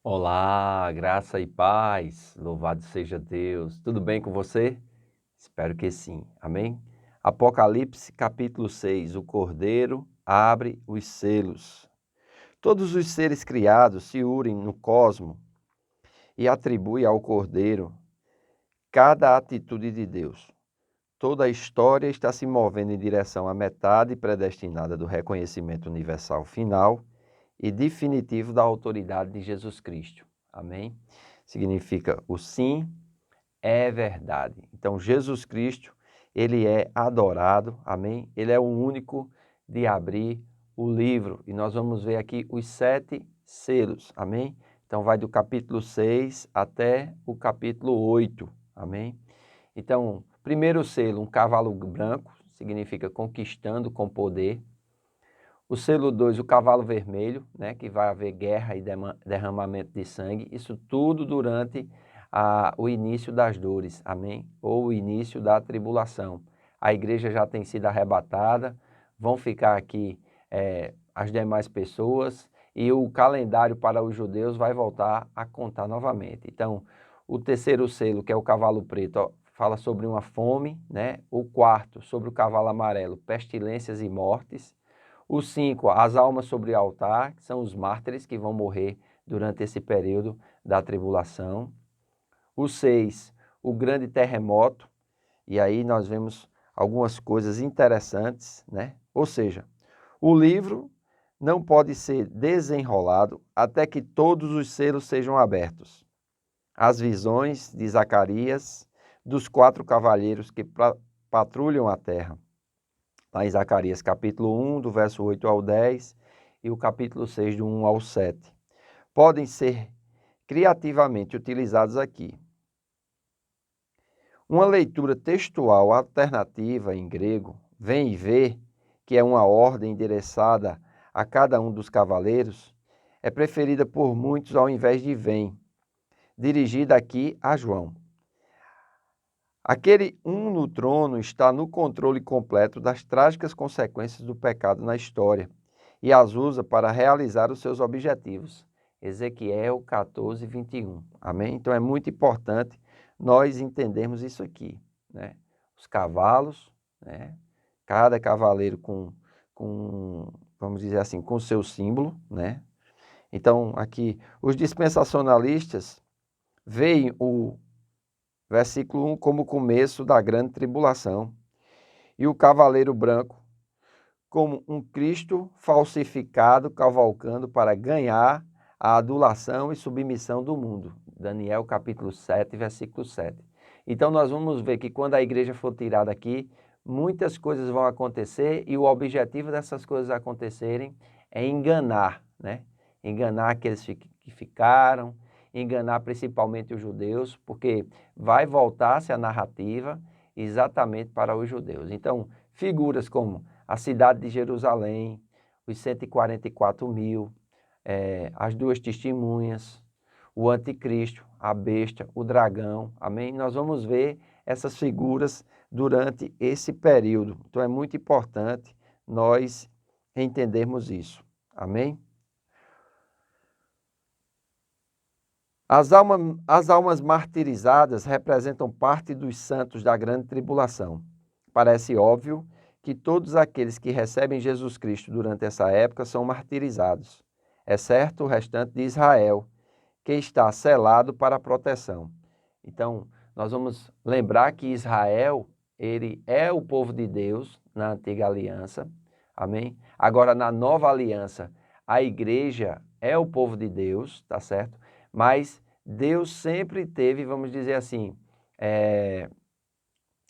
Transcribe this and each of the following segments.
Olá, graça e paz, louvado seja Deus. Tudo bem com você? Espero que sim, amém? Apocalipse capítulo 6, o Cordeiro abre os selos. Todos os seres criados se unem no cosmo e atribuem ao Cordeiro cada atitude de Deus. Toda a história está se movendo em direção à metade predestinada do reconhecimento universal final e definitivo da autoridade de Jesus Cristo. Amém? Significa o sim é verdade. Então, Jesus Cristo, ele é adorado, amém? Ele é o único de abrir o livro. E nós vamos ver aqui os 7 selos, amém? Então, vai do capítulo 6 até o capítulo 8, amém? Então, primeiro selo, um cavalo branco, significa conquistando com poder. O selo 2, o cavalo vermelho, né, que vai haver guerra e derramamento de sangue. Isso tudo durante o início das dores, amém? Ou o início da tribulação. A igreja já tem sido arrebatada, vão ficar aqui as demais pessoas e o calendário para os judeus vai voltar a contar novamente. Então, o terceiro selo, que é o cavalo preto, ó, fala sobre uma fome, né? O quarto, sobre o cavalo amarelo, pestilências e mortes. O 5, as almas sobre o altar, que são os mártires que vão morrer durante esse período da tribulação. O 6, o grande terremoto, e aí nós vemos algumas coisas interessantes, né? Ou seja, o livro não pode ser desenrolado até que todos os selos sejam abertos. As visões de Zacarias, dos 4 cavalheiros que patrulham a terra. Lá em Zacarias capítulo 1, do verso 8 ao 10, e o capítulo 6, do 1 ao 7. Podem ser criativamente utilizados aqui. Uma leitura textual alternativa em grego, vem e vê, que é uma ordem endereçada a cada um dos cavaleiros, é preferida por muitos ao invés de vem, dirigida aqui a João. Aquele no trono está no controle completo das trágicas consequências do pecado na história e as usa para realizar os seus objetivos. Ezequiel 14, 21. Amém? Então é muito importante nós entendermos isso aqui, né? Os cavalos, né? Cada cavaleiro vamos dizer assim, com seu símbolo, né? Então aqui, os dispensacionalistas veem o versículo 1 como o começo da grande tribulação, e o cavaleiro branco como um Cristo falsificado cavalcando para ganhar a adulação e submissão do mundo. Daniel capítulo 7, versículo 7. Então nós vamos ver que quando a igreja for tirada aqui, muitas coisas vão acontecer e o objetivo dessas coisas acontecerem é enganar, né? Enganar aqueles que ficaram, enganar principalmente os judeus, porque vai voltar-se a narrativa exatamente para os judeus. Então, figuras como a cidade de Jerusalém, os 144 mil, as duas testemunhas, o anticristo, a besta, o dragão, amém? Nós vamos ver essas figuras durante esse período. Então é muito importante nós entendermos isso, amém? As almas martirizadas representam parte dos santos da grande tribulação. Parece óbvio que todos aqueles que recebem Jesus Cristo durante essa época são martirizados, exceto o restante de Israel, que está selado para a proteção. Então, nós vamos lembrar que Israel, ele é o povo de Deus na antiga aliança, amém? Agora, na nova aliança, a igreja é o povo de Deus, tá certo? Mas Deus sempre teve, vamos dizer assim,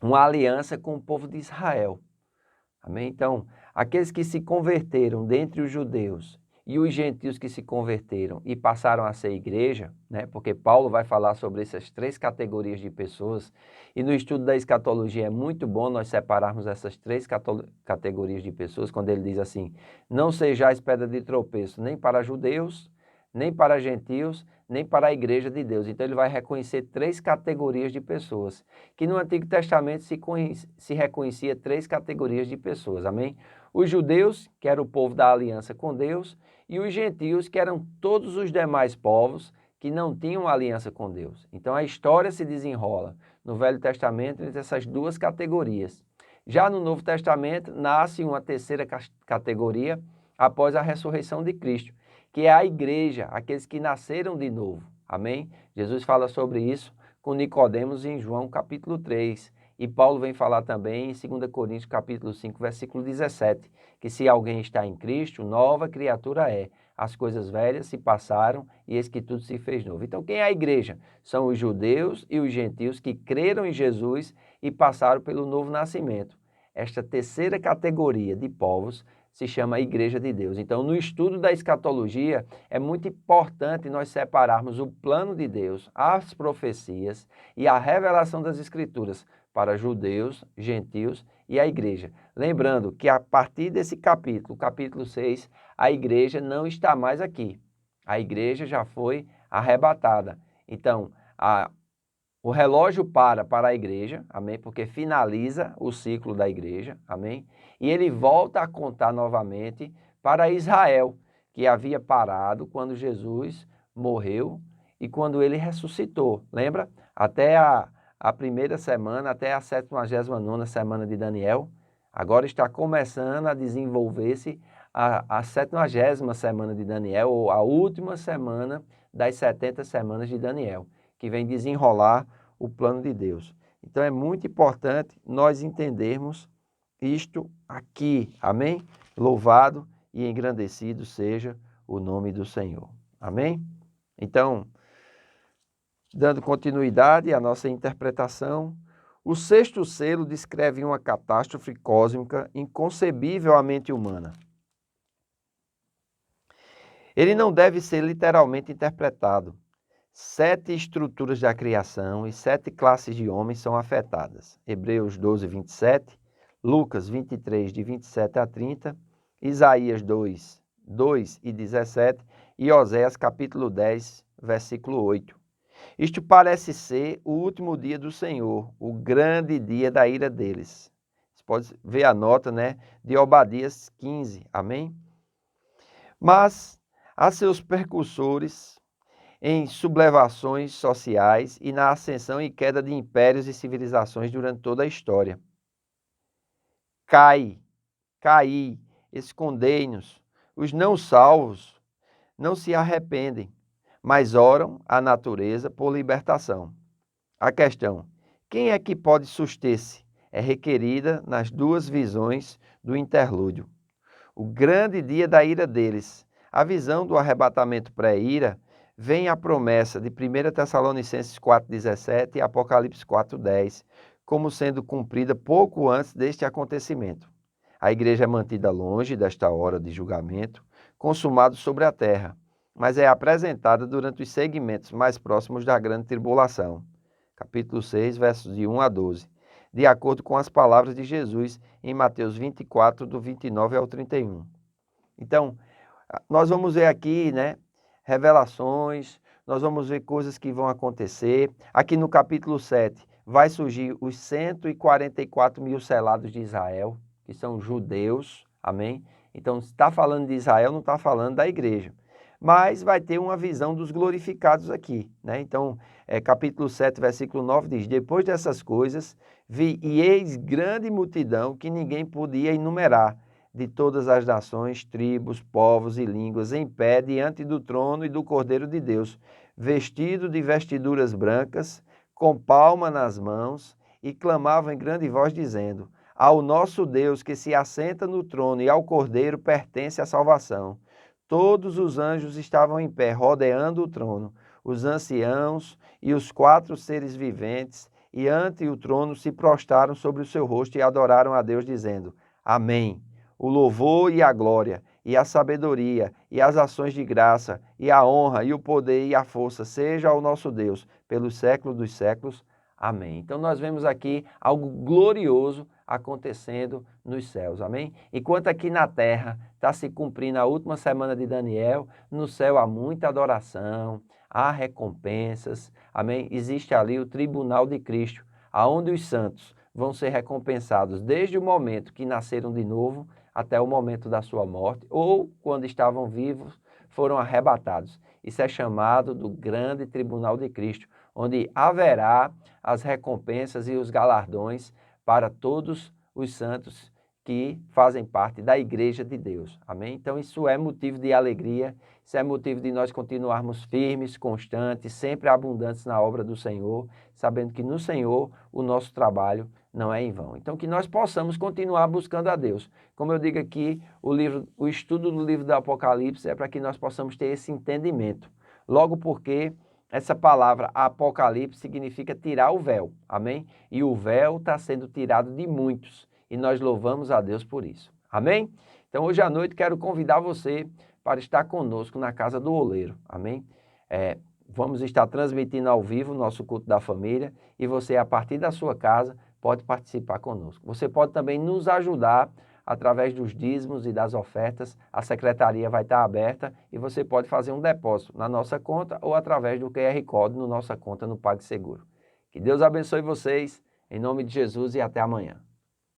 uma aliança com o povo de Israel. Amém? Então, aqueles que se converteram dentre os judeus e os gentios que se converteram e passaram a ser igreja, né? Porque Paulo vai falar sobre essas 3 categorias de pessoas, e no estudo da escatologia é muito bom nós separarmos essas 3 categorias de pessoas, quando ele diz assim: não sejais pedra de tropeço nem para judeus, nem para gentios, nem para a igreja de Deus. Então ele vai reconhecer 3 categorias de pessoas, que no Antigo Testamento se reconhecia 3 categorias de pessoas, amém? Os judeus, que era o povo da aliança com Deus, e os gentios, que eram todos os demais povos que não tinham aliança com Deus. Então a história se desenrola no Velho Testamento entre essas duas categorias. Já no Novo Testamento nasce uma terceira categoria após a ressurreição de Cristo, que é a igreja, aqueles que nasceram de novo. Amém? Jesus fala sobre isso com Nicodemos em João capítulo 3. E Paulo vem falar também em 2 Coríntios capítulo 5, versículo 17, que se alguém está em Cristo, nova criatura é. As coisas velhas se passaram e eis que tudo se fez novo. Então quem é a igreja? São os judeus e os gentios que creram em Jesus e passaram pelo novo nascimento. Esta terceira categoria de povos se chama Igreja de Deus. Então, no estudo da escatologia, é muito importante nós separarmos o plano de Deus, as profecias e a revelação das Escrituras para judeus, gentios e a igreja. Lembrando que a partir desse capítulo, capítulo 6, a igreja não está mais aqui. A igreja já foi arrebatada. Então, o relógio para a igreja, amém? Porque finaliza o ciclo da igreja, amém? E ele volta a contar novamente para Israel, que havia parado quando Jesus morreu e quando ele ressuscitou. Lembra? Até a primeira semana, até a 79ª semana de Daniel. Agora está começando a desenvolver-se a 70ª semana de Daniel, ou a última semana das 70 semanas de Daniel, que vem desenrolar o plano de Deus. Então é muito importante nós entendermos isto aqui, amém? Louvado e engrandecido seja o nome do Senhor, amém? Então, dando continuidade à nossa interpretação, o sexto selo descreve uma catástrofe cósmica inconcebível à mente humana. Ele não deve ser literalmente interpretado. 7 estruturas da criação e 7 classes de homens são afetadas. Hebreus 12, 27, Lucas 23, de 27 a 30, Isaías 2, 2 e 17 e Oséias capítulo 10, versículo 8. Isto parece ser o último dia do Senhor, o grande dia da ira deles. Você pode ver a nota, né, de Obadias 15, amém? Mas há seus percursores em sublevações sociais e na ascensão e queda de impérios e civilizações durante toda a história. Caí, escondei-nos. Os não salvos não se arrependem, mas oram à natureza por libertação. A questão, quem é que pode suster-se? É requerida nas duas visões do interlúdio. O grande dia da ira deles. A visão do arrebatamento pré-ira vem a promessa de 1 Tessalonicenses 4,17 e Apocalipse 4,10, como sendo cumprida pouco antes deste acontecimento. A igreja é mantida longe desta hora de julgamento, consumado sobre a terra, mas é apresentada durante os segmentos mais próximos da grande tribulação. Capítulo 6, versos de 1 a 12, de acordo com as palavras de Jesus em Mateus 24, do 29 ao 31. Então, nós vamos ver aqui, né, revelações, nós vamos ver coisas que vão acontecer. Aqui no capítulo 7 vai surgir os 144 mil selados de Israel, que são judeus, amém? Então, se está falando de Israel, não está falando da igreja. Mas vai ter uma visão dos glorificados aqui, né? Então, capítulo 7, versículo 9 diz, depois dessas coisas, vi e eis grande multidão que ninguém podia enumerar, de todas as nações, tribos, povos e línguas, em pé diante do trono e do Cordeiro de Deus, vestido de vestiduras brancas, com palma nas mãos, e clamavam em grande voz, dizendo, ao nosso Deus que se assenta no trono e ao Cordeiro pertence a salvação. Todos os anjos estavam em pé, rodeando o trono, os anciãos e os 4 seres viventes, e ante o trono se prostraram sobre o seu rosto e adoraram a Deus, dizendo, Amém. O louvor e a glória, e a sabedoria, e as ações de graça, e a honra, e o poder, e a força, seja ao nosso Deus, pelos séculos dos séculos. Amém. Então nós vemos aqui algo glorioso acontecendo nos céus, amém? Enquanto aqui na terra está se cumprindo a última semana de Daniel, no céu há muita adoração, há recompensas, amém? Existe ali o tribunal de Cristo, aonde os santos vão ser recompensados desde o momento que nasceram de novo, até o momento da sua morte, ou quando estavam vivos, foram arrebatados. Isso é chamado do grande tribunal de Cristo, onde haverá as recompensas e os galardões para todos os santos que fazem parte da igreja de Deus. Amém? Então isso é motivo de alegria, isso é motivo de nós continuarmos firmes, constantes, sempre abundantes na obra do Senhor, sabendo que no Senhor o nosso trabalho não é em vão. Então que nós possamos continuar buscando a Deus. Como eu digo aqui, o estudo do livro do Apocalipse é para que nós possamos ter esse entendimento. Logo porque essa palavra Apocalipse significa tirar o véu, amém? E o véu está sendo tirado de muitos e nós louvamos a Deus por isso, amém? Então hoje à noite quero convidar você para estar conosco na Casa do Oleiro, amém? Vamos estar transmitindo ao vivo o nosso culto da família e você, a partir da sua casa, pode participar conosco. Você pode também nos ajudar através dos dízimos e das ofertas. A secretaria vai estar aberta e você pode fazer um depósito na nossa conta ou através do QR Code na nossa conta no PagSeguro. Que Deus abençoe vocês, em nome de Jesus, e até amanhã.